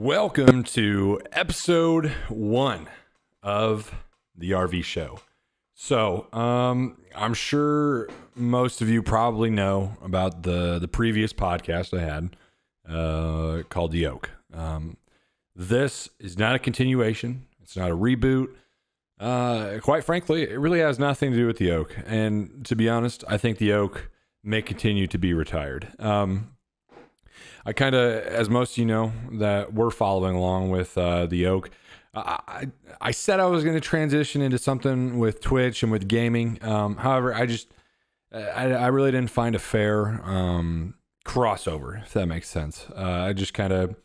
Welcome to episode 1 of the RV show. So, I'm sure most of you probably know about the previous podcast I had called The Oak. This is not a continuation. It's not a reboot. Quite frankly, it really has nothing to do with The Oak. And to be honest, I think The Oak may continue to be retired. I kind of, as most of you know, that we're following along with The Oak. I said I was going to transition into something with Twitch and with gaming. However, I really didn't find a fair crossover, if that makes sense. I just kind of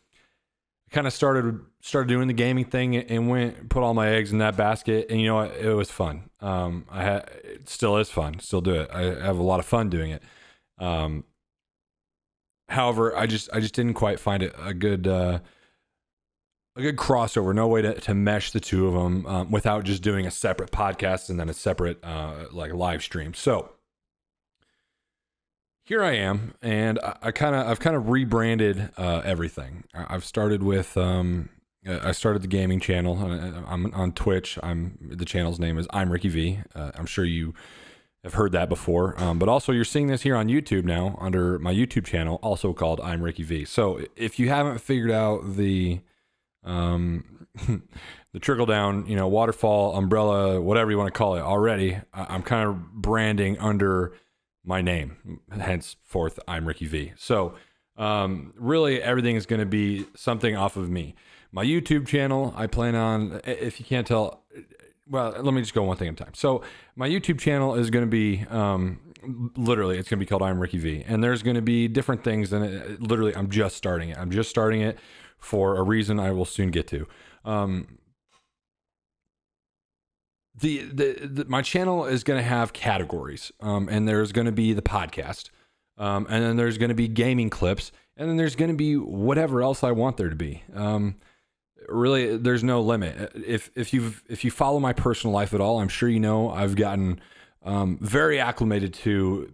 started doing the gaming thing and put all my eggs in that basket. And you know what? It was fun. It still is fun. Still do it. I have a lot of fun doing it. However, I just didn't quite find it a good crossover. No way to mesh the two of them without just doing a separate podcast and then a separate like live stream. So here I am, and I've kind of rebranded everything. I've started with I started the gaming channel. I'm on Twitch. The channel's name is I'm Ricky V. I'm sure you have heard that before, but also you're seeing this here on YouTube now under my YouTube channel, also called I'm Ricky V. So if you haven't figured out the the trickle down, waterfall, umbrella, whatever you want to call it already, I'm kind of branding under my name, henceforth I'm Ricky V. So really everything is going to be something off of me. My YouTube channel, I plan on, if you can't tell, well, let me just go one thing at a time. So my YouTube channel is going to be, literally, it's going to be called I'm Ricky V. And there's going to be different things in it. Literally, I'm just starting it. I'm just starting it for a reason I will soon get to. My channel is going to have categories. And there's going to be the podcast. And then there's going to be gaming clips. And then there's going to be whatever else I want there to be. Really, there's no limit. If you follow my personal life at all, I'm sure you know I've gotten very acclimated to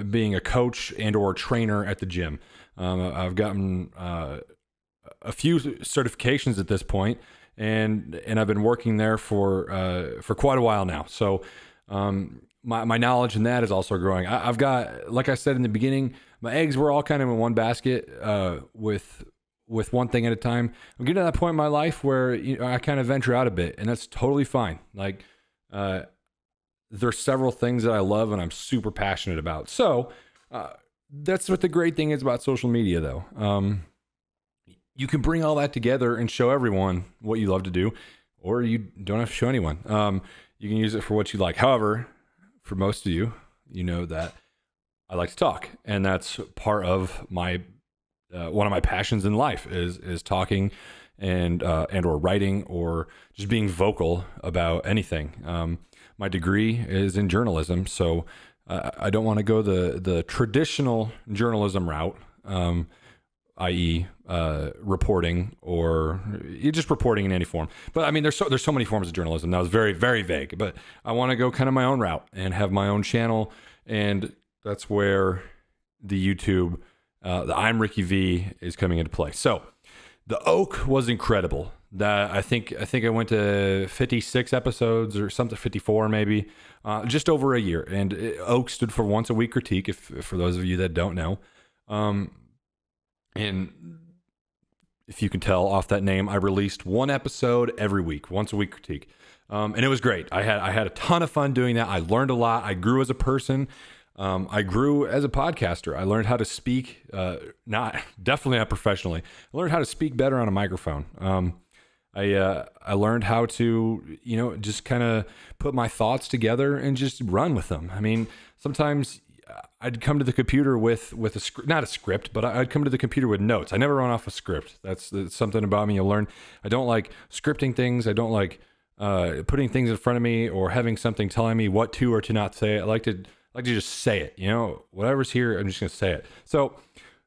being a coach and or trainer at the gym. I've gotten a few certifications at this point, and I've been working there for quite a while now. So my knowledge in that is also growing. I've got, like I said in the beginning, my eggs were all kind of in one basket with one thing at a time. I'm getting to that point in my life where I kind of venture out a bit, and that's totally fine. Like, there's several things that I love and I'm super passionate about. So that's what the great thing is about social media, though. You can bring all that together and show everyone what you love to do, or you don't have to show anyone. You can use it for what you like. However, for most of you, you know that I like to talk, and that's part of my one of my passions in life is talking and or writing or just being vocal about anything. My degree is in journalism, so I don't want to go the traditional journalism route, i.e., reporting or just reporting in any form. But I mean, there's so many forms of journalism. That was very, very vague. But I want to go kind of my own route and have my own channel, and that's where the YouTube. The I'm Ricky V is coming into play. So the Oak was incredible. That I think I went to 56 episodes or something, 54 maybe, just over a year. And Oak stood for Once a Week Critique, for those of you that don't know. And if you can tell off that name, I released one episode every week, Once a Week Critique. And it was great. I had a ton of fun doing that. I learned a lot. I grew as a person. I grew as a podcaster. I learned how to speak, definitely not professionally. I learned how to speak better on a microphone. I learned how to, just kind of put my thoughts together and just run with them. I mean, sometimes I'd come to the computer with a script, not a script, but I'd come to the computer with notes. I never run off a script. That's something about me. You'll learn. I don't like scripting things. I don't like putting things in front of me or having something telling me what to or to not say. I like to just say it, whatever's here, I'm just going to say it. So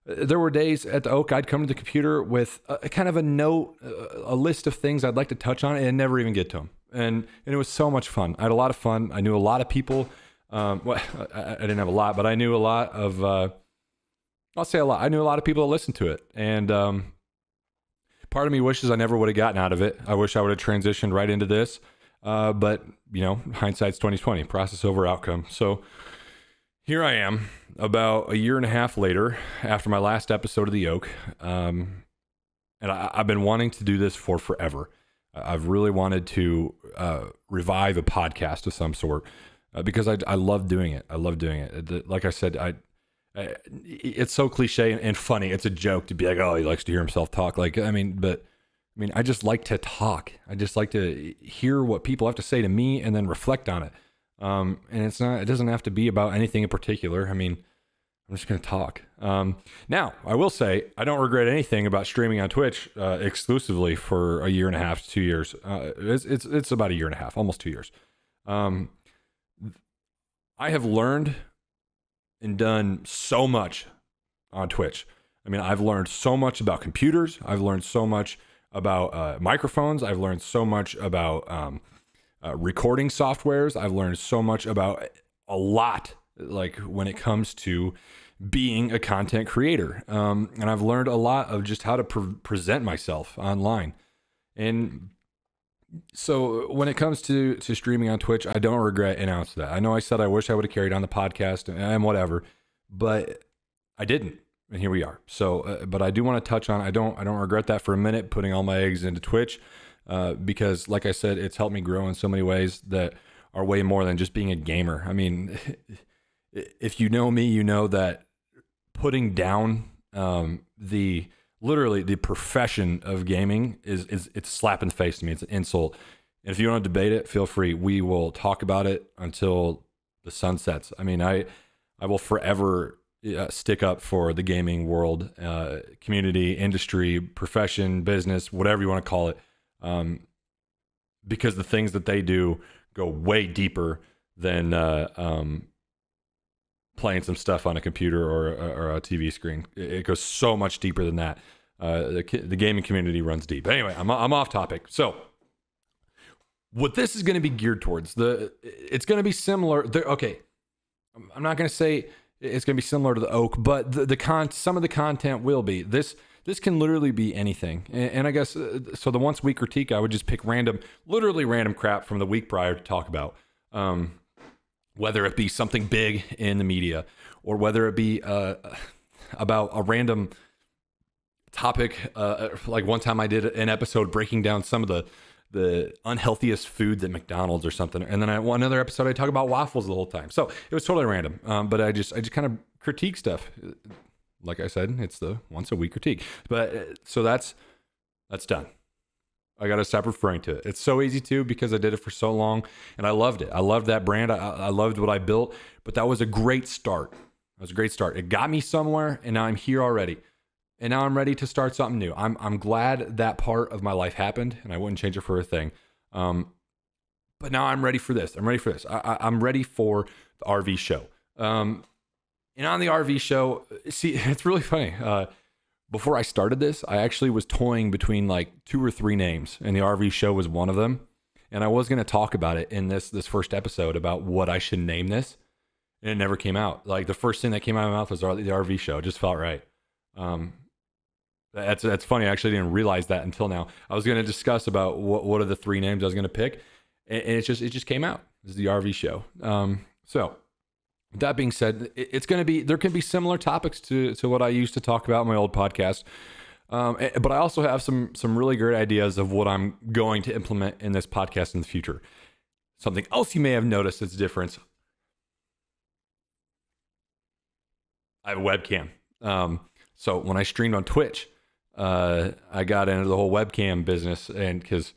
there were days at the Oak, I'd come to the computer with a kind of a note, a list of things I'd like to touch on and never even get to them. And it was so much fun. I had a lot of fun. I knew a lot of people. Well, I didn't have a lot, but I knew a lot of, I'll say a lot. I knew a lot of people that listened to it. And Part of me wishes I never would have gotten out of it. I wish I would have transitioned right into this. But you know, hindsight's 2020, process over outcome. So here I am about a year and a half later after my last episode of The Oak. And I've been wanting to do this for forever. I've really wanted to revive a podcast of some sort because I love doing it. I love doing it. Like I said, it's so cliche and funny. It's a joke to be like, oh, he likes to hear himself talk. Like, I just like to talk. I just like to hear what people have to say to me and then reflect on it. And it doesn't have to be about anything in particular. I mean, I'm just going to talk. Now, I will say I don't regret anything about streaming on Twitch exclusively for a year and a half to 2 years. It's about a year and a half, almost 2 years. I have learned and done so much on Twitch. I mean, I've learned so much about computers. I've learned so much about microphones. I've learned so much about recording softwares. I've learned so much about a lot, like when it comes to being a content creator. And I've learned a lot of just how to present myself online. And so when it comes to streaming on Twitch, I don't regret announcing that. I know I said I wish I would have carried on the podcast and whatever, but I didn't. And here we are. So, but I do want to touch on, I don't regret that for a minute, putting all my eggs into Twitch, because like I said, it's helped me grow in so many ways that are way more than just being a gamer. I mean, if you know me, you know that putting down literally the profession of gaming is it's a slap in the face to me. It's an insult. And if you want to debate it, feel free. We will talk about it until the sun sets. I mean, I will forever stick up for the gaming world, community, industry, profession, business, whatever you want to call it, because the things that they do go way deeper than playing some stuff on a computer or a TV screen. It goes so much deeper than that. The gaming community runs deep. Anyway, I'm off topic. So what this is going to be geared towards, it's going to be similar. Okay, I'm not going to say it's going to be similar to the Oak, but some of the content will be. This can literally be anything. And I guess, so the once a week critique, I would just pick literally random crap from the week prior to talk about. Whether it be something big in the media or whether it be about a random topic. Like one time I did an episode breaking down some of the unhealthiest foods at McDonald's or something. And then another episode, I talk about waffles the whole time. So it was totally random. But I just kind of critique stuff. Like I said, it's the once a week critique. But so that's done. I got to stop referring to it. It's so easy to, because I did it for so long and I loved it. I loved that brand. I loved what I built, but that was a great start. It was a great start. It got me somewhere and now I'm here already. And now I'm ready to start something new. I'm glad that part of my life happened and I wouldn't change it for a thing. But now I'm ready for this. I'm ready for this. I'm ready for the RV show. And on the RV show, see, it's really funny. Before I started this, I actually was toying between like 2 or 3 names, and the RV show was one of them. And I was going to talk about it in this first episode about what I should name this, and it never came out. Like the first thing that came out of my mouth was the RV show. It just felt right. That's funny. I actually didn't realize that until now. I was going to discuss about what are the 3 names I was going to pick, and it just came out. This is the RV show. So that being said, there can be similar topics to what I used to talk about in my old podcast. But I also have some really great ideas of what I'm going to implement in this podcast in the future. Something else you may have noticed that's different. I have a webcam. So when I streamed on Twitch, I got into the whole webcam business, and because,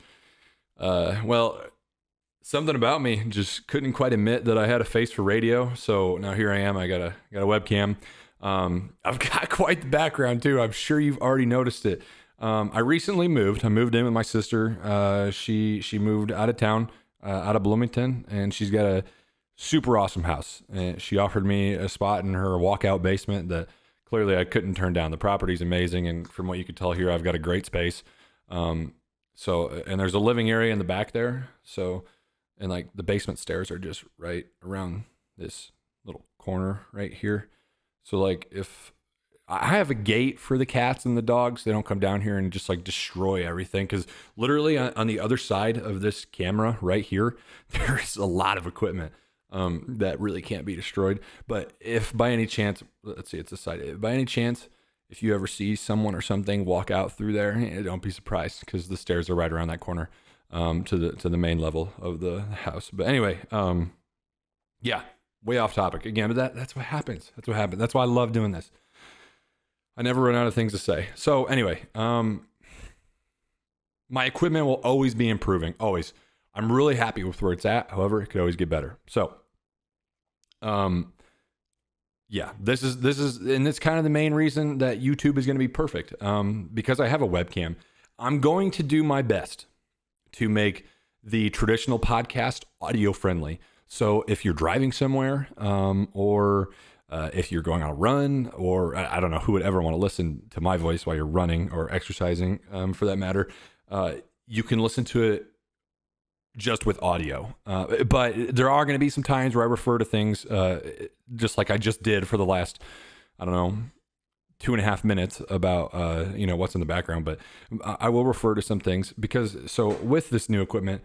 something about me just couldn't quite admit that I had a face for radio. So now here I am. I got a webcam. I've got quite the background too. I'm sure you've already noticed it. I recently moved. I moved in with my sister. She moved out of town, out of Bloomington, and she's got a super awesome house. And she offered me a spot in her walkout basement that clearly I couldn't turn down. The property's amazing, and from what you could tell here, I've got a great space. And there's a living area in the back there. So, and like the basement stairs are just right around this little corner right here. So like if I have a gate for the cats and the dogs. They don't come down here and just like destroy everything. Because literally on the other side of this camera right here, there's a lot of equipment that really can't be destroyed. But if by any chance, let's see, it's a side. By any chance, if you ever see someone or something walk out through there, don't be surprised because the stairs are right around that corner to the main level of the house. But anyway, yeah, way off topic again. But that's what happens. That's what happens. That's why I love doing this. I never run out of things to say. So anyway, my equipment will always be improving. Always. I'm really happy with where it's at. However, it could always get better. So, yeah, this is, and it's kind of the main reason that YouTube is going to be perfect. Because I have a webcam, I'm going to do my best to make the traditional podcast audio friendly. So if you're driving somewhere, or if you're going on a run, or I don't know who would ever want to listen to my voice while you're running or exercising, for that matter, you can listen to it just with audio. But there are going to be some times where I refer to things just like I just did for the last, I don't know, 2.5 minutes about, what's in the background. But I will refer to some things because, so with this new equipment,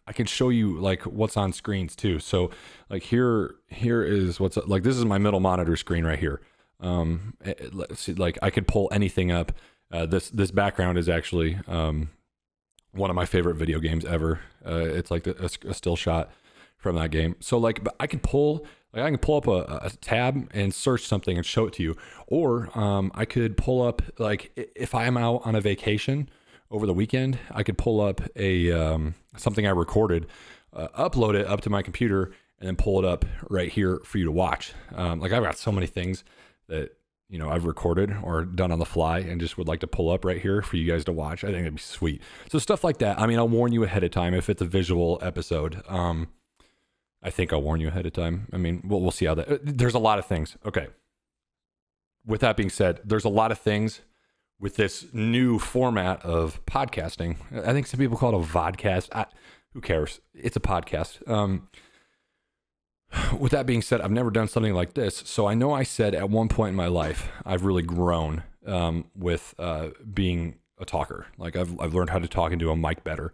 I can show you like what's on screens too. So like here is what's like, this is my middle monitor screen right here. Let's see, like I could pull anything up. This background is actually one of my favorite video games ever. It's like a still shot from that game. So like, but I can pull up a tab and search something and show it to you. Or I could pull up, like if I'm out on a vacation over the weekend, I could pull up a something I recorded, upload it up to my computer, and then pull it up right here for you to watch. Like I've got so many things that I've recorded or done on the fly and just would like to pull up right here for you guys to watch. I think that'd be sweet. So stuff like that. I mean, I'll warn you ahead of time if it's a visual episode. I think I'll warn you ahead of time. I mean, we'll see how that. There's a lot of things. Okay. With that being said, there's a lot of things with this new format of podcasting. I think some people call it a vodcast. Who cares? It's a podcast. With that being said, I've never done something like this. So I know I said at one point in my life, I've really grown with being a talker. Like I've learned how to talk into a mic better.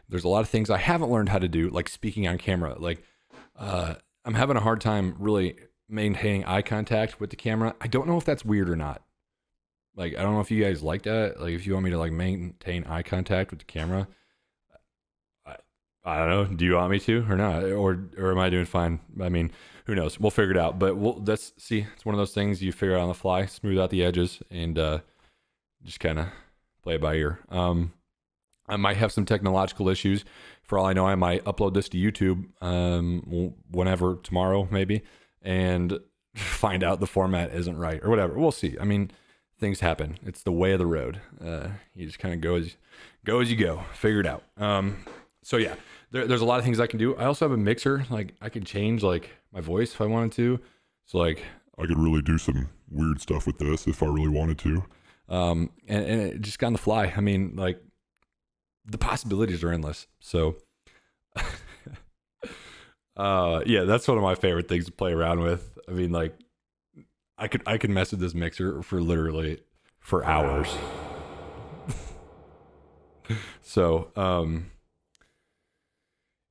There's a lot of things I haven't learned how to do, like speaking on camera. Like I'm having a hard time really maintaining eye contact with the camera. I don't know if that's weird or not. Like, I don't know if you guys like that. Like, if you want me to like maintain eye contact with the camera, I don't know. Do you want me to or not? Or am I doing fine? I mean, who knows? We'll figure it out. But let's see. It's one of those things you figure out on the fly, smooth out the edges, and just kind of play it by ear. I might have some technological issues. For all I know, I might upload this to YouTube whenever, tomorrow maybe, and find out the format isn't right or whatever. We'll see. I mean, things happen. It's the way of the road. You just kind of go as you go. Figure it out. So yeah, there's a lot of things I can do. I also have a mixer. Like I can change like my voice if I wanted to. So like I could really do some weird stuff with this if I really wanted to. And it just got on the fly. I mean, like the possibilities are endless. So yeah, that's one of my favorite things to play around with. I mean, like I could mess with this mixer for literally for hours. So,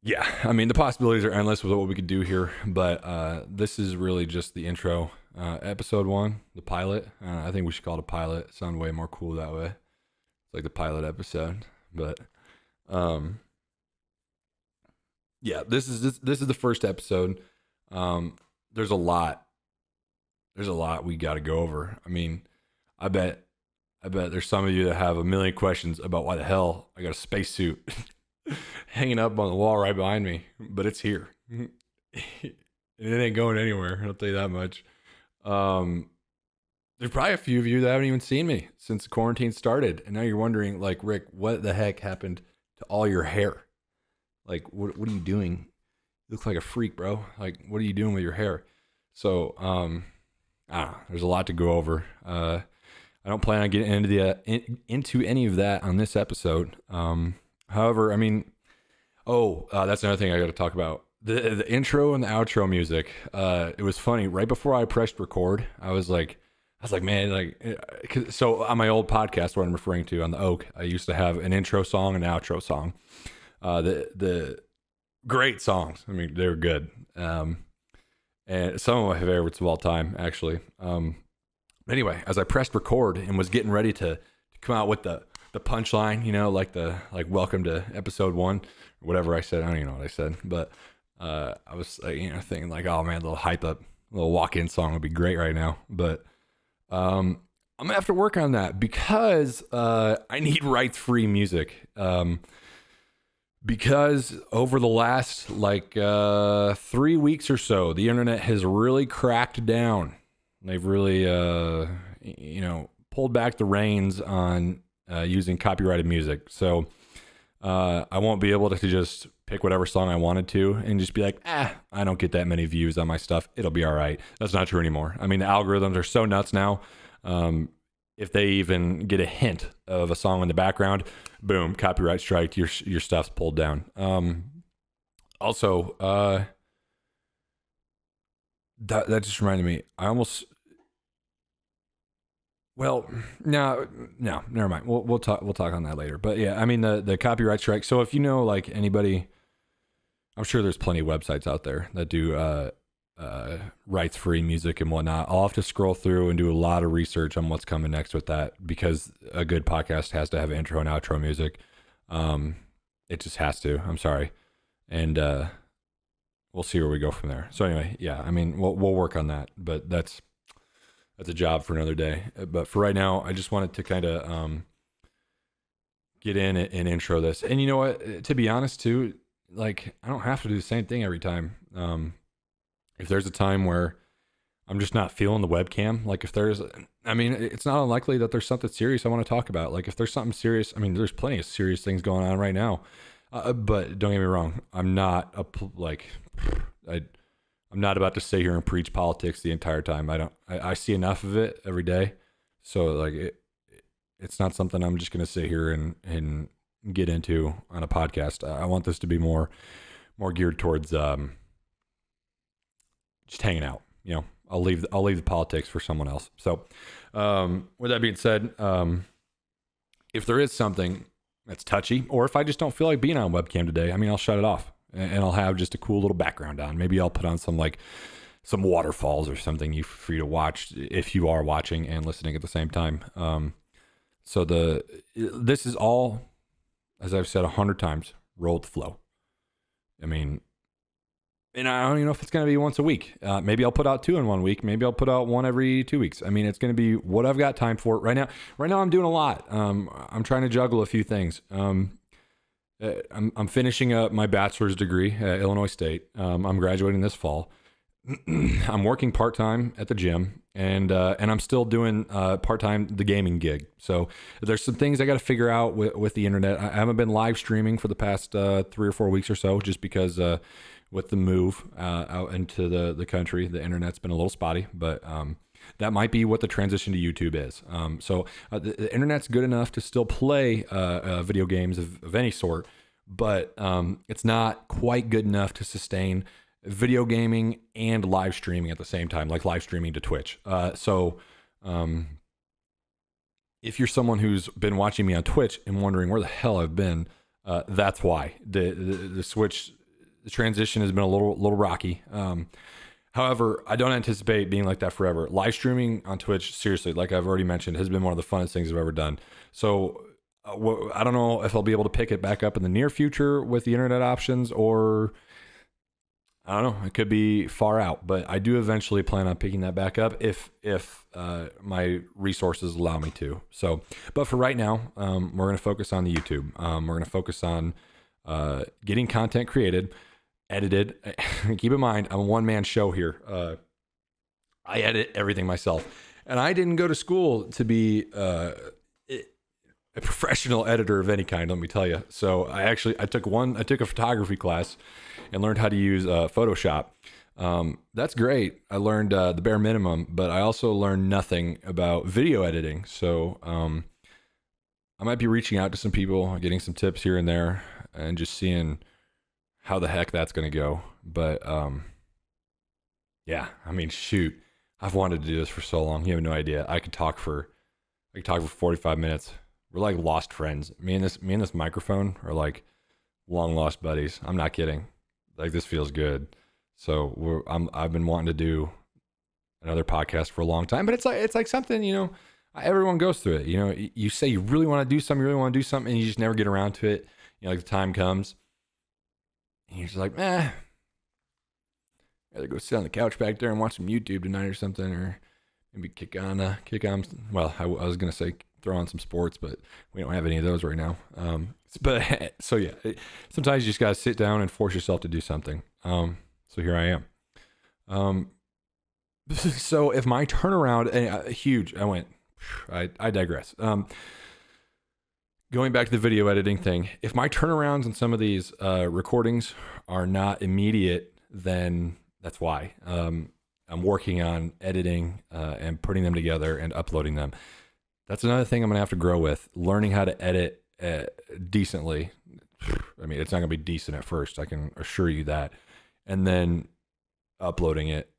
yeah, I mean, the possibilities are endless with what we could do here, but this is really just the intro, episode 1, the pilot. I think we should call it a pilot. Sound way more cool that way. It's like the pilot episode, but yeah, this is the first episode. There's a lot we got to go over. I mean, I bet there's some of you that have a million questions about why the hell I got a spacesuit hanging up on the wall right behind me, but it's here. It ain't going anywhere. I'll tell you that much. There's probably a few of you that haven't even seen me since the quarantine started, and now you're wondering, like, Rick, what the heck happened to all your hair? Like, what are you doing? You look like a freak, bro. Like, what are you doing with your hair? So, I don't know. There's a lot to go over. I don't plan on getting into any of that on this episode. However, I mean, that's another thing I got to talk about. the intro and the outro music. It was funny. Right before I pressed record, I was like, man, so on my old podcast, what I'm referring to on the Oak, I used to have an intro song and an outro song. The great songs. I mean, they were good. And some of my favorites of all time, actually. Anyway, as I pressed record and was getting ready to come out with the punchline, like welcome to episode 1, or whatever I said. I don't even know what I said, but I was thinking like, oh man, a little hype up, a little walk-in song would be great right now. But I'm gonna have to work on that because I need rights-free music. Because over the last 3 weeks or so, the internet has really cracked down. They've really pulled back the reins on using copyrighted music. So I won't be able to just pick whatever song I wanted to and just be like, I don't get that many views on my stuff. It'll be all right. That's not true anymore. I mean, the algorithms are so nuts now. If they even get a hint of a song in the background, boom, copyright strike, your stuff's pulled down. Also, that just reminded me, no, never mind. We'll talk on that later. But yeah, I mean the copyright strike. So if you know like anybody, I'm sure there's plenty of websites out there that do rights-free music and whatnot. I'll have to scroll through and do a lot of research on what's coming next with that, because a good podcast has to have intro and outro music. It just has to. I'm sorry, and we'll see where we go from there. So anyway, yeah, I mean we'll work on that, but that's a job for another day. But for right now, I just wanted to kind of get in and intro this. And you know what? To be honest, too, like I don't have to do the same thing every time. If there's a time where I'm just not feeling the webcam, like if there's, I mean, it's not unlikely that there's something serious I want to talk about. Like if there's something serious, I mean, there's plenty of serious things going on right now. But don't get me wrong, I'm not I'm not about to sit here and preach politics the entire time. I see enough of it every day. So like it's not something I'm just going to sit here and get into on a podcast. I want this to be more geared towards just hanging out. I'll leave the politics for someone else. So with that being said, if there is something that's touchy, or if I just don't feel like being on webcam today, I mean, I'll shut it off and I'll have just a cool little background on. Maybe I'll put on some waterfalls or something for you to watch if you are watching and listening at the same time. So this is all, as I've said 100 times, roll with the flow. I mean, and I don't even know if it's going to be once a week. Maybe I'll put out 2 in 1 week. Maybe I'll put out 1 every 2 weeks. I mean, it's going to be what I've got time for right now. Right now I'm doing a lot. I'm trying to juggle a few things. I'm finishing up my bachelor's degree at Illinois State. I'm graduating this fall. I'm working part-time at the gym, and I'm still doing part-time the gaming gig. So there's some things I got to figure out with the internet. I haven't been live streaming for the past 3 or 4 weeks or so, just because with the move out into the country, the internet's been a little spotty, but that might be what the transition to YouTube is. So the internet's good enough to still play video games of any sort, but it's not quite good enough to sustain video gaming and live streaming at the same time, like live streaming to Twitch. So if you're someone who's been watching me on Twitch and wondering where the hell I've been, that's why. The switch, the transition has been a little rocky. However, I don't anticipate being like that forever. Live streaming on Twitch, seriously, like I've already mentioned, has been one of the funnest things I've ever done. So I don't know if I'll be able to pick it back up in the near future with the internet options, or I don't know, it could be far out, but I do eventually plan on picking that back up if my resources allow me to. So, but for right now, we're going to focus on the YouTube. We're going to focus on getting content created, edited. Keep in mind, I'm a one-man show here. I edit everything myself, and I didn't go to school to be a professional editor of any kind, let me tell you. So I took a photography class and learned how to use Photoshop. That's great. I learned the bare minimum, but I also learned nothing about video editing. So I might be reaching out to some people, getting some tips here and there, and just seeing how the heck that's going to go. But yeah, I mean, shoot, I've wanted to do this for so long. You have no idea. I could talk for 45 minutes. We're like lost friends. Me and this microphone are like long lost buddies. I'm not kidding. Like, this feels good. So I've been wanting to do another podcast for a long time, but it's like something, you know, everyone goes through it. You know, you say you really want to do something, and you just never get around to it. You know, like the time comes, and you're just like, I'd rather go sit on the couch back there and watch some YouTube tonight or something, or maybe kick on. Well, I was gonna say throw on some sports, but we don't have any of those right now. But so yeah, sometimes you just gotta sit down and force yourself to do something. So here I am. So if my turnaround, huge, I digress. Going back to the video editing thing, if my turnarounds on some of these recordings are not immediate, then that's why. I'm working on editing and putting them together and uploading them. That's another thing I'm gonna have to grow with, learning how to edit decently. I mean, it's not gonna be decent at first, I can assure you that. And then uploading it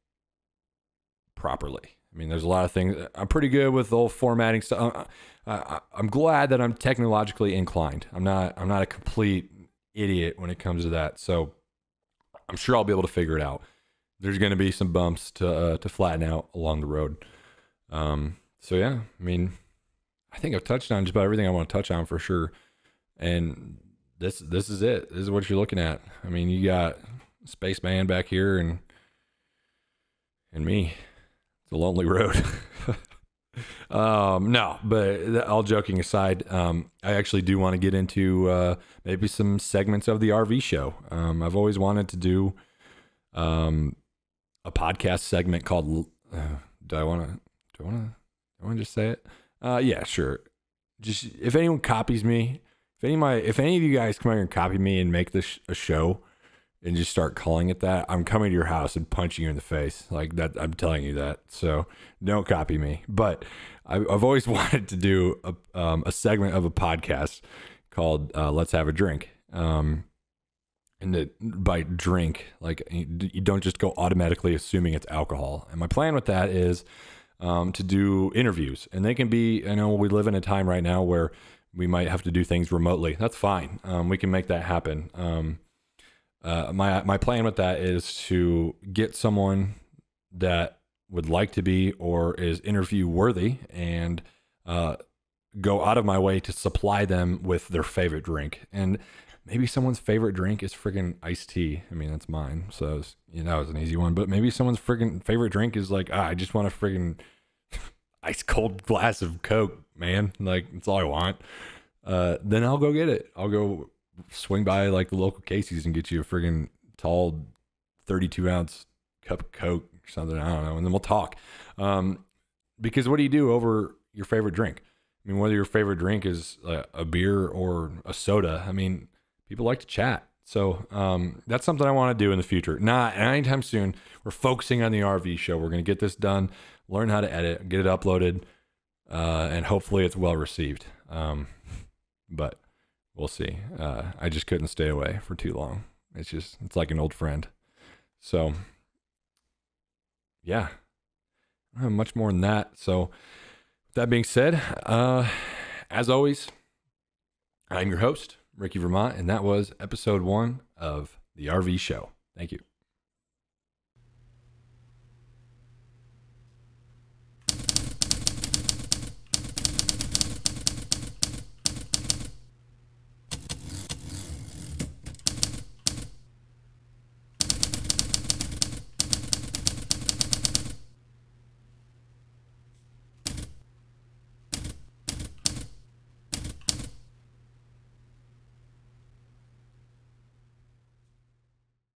properly. I mean, there's a lot of things. I'm pretty good with the whole formatting stuff. I'm glad that I'm technologically inclined. I'm not a complete idiot when it comes to that. So I'm sure I'll be able to figure it out. There's going to be some bumps to flatten out along the road. So yeah, I mean, I think I've touched on just about everything I want to touch on for sure. And this is it. This is what you're looking at. I mean, you got Spaceman back here and me. It's a lonely road. No, but all joking aside, I actually do want to get into maybe some segments of the RV show. I've always wanted to do a podcast segment called do I want to just say it? Yeah, sure. Just if anyone copies me, if any of you guys come out here and copy me and make this a show and just start calling it that, I'm coming to your house and punching you in the face. Like that, I'm telling you that. So don't copy me. But I've always wanted to do a segment of a podcast called Let's Have a Drink. And by drink, like you don't just go automatically assuming it's alcohol. And my plan with that is to do interviews. And they can be, I know we live in a time right now where we might have to do things remotely. That's fine. We can make that happen. My plan with that is to get someone that would like to be or is interview worthy and go out of my way to supply them with their favorite drink. And maybe someone's favorite drink is friggin' iced tea. I mean, that's mine. So, that was an easy one. But maybe someone's friggin' favorite drink is like, I just want a friggin' ice cold glass of Coke, man. Like, that's all I want. Then I'll go get it. I'll go swing by like the local Casey's and get you a friggin' tall 32-ounce cup of Coke or something. I don't know. And then we'll talk. Because what do you do over your favorite drink? I mean, whether your favorite drink is a beer or a soda, I mean, people like to chat. So that's something I want to do in the future. Not anytime soon. We're focusing on the RV show. We're going to get this done, learn how to edit, get it uploaded, and hopefully it's well received. But we'll see. I just couldn't stay away for too long. It's like an old friend. So yeah, I don't have much more than that. So with that being said, as always, I'm your host, Ricky Vermont, and that was episode 1 of the RV show. Thank you.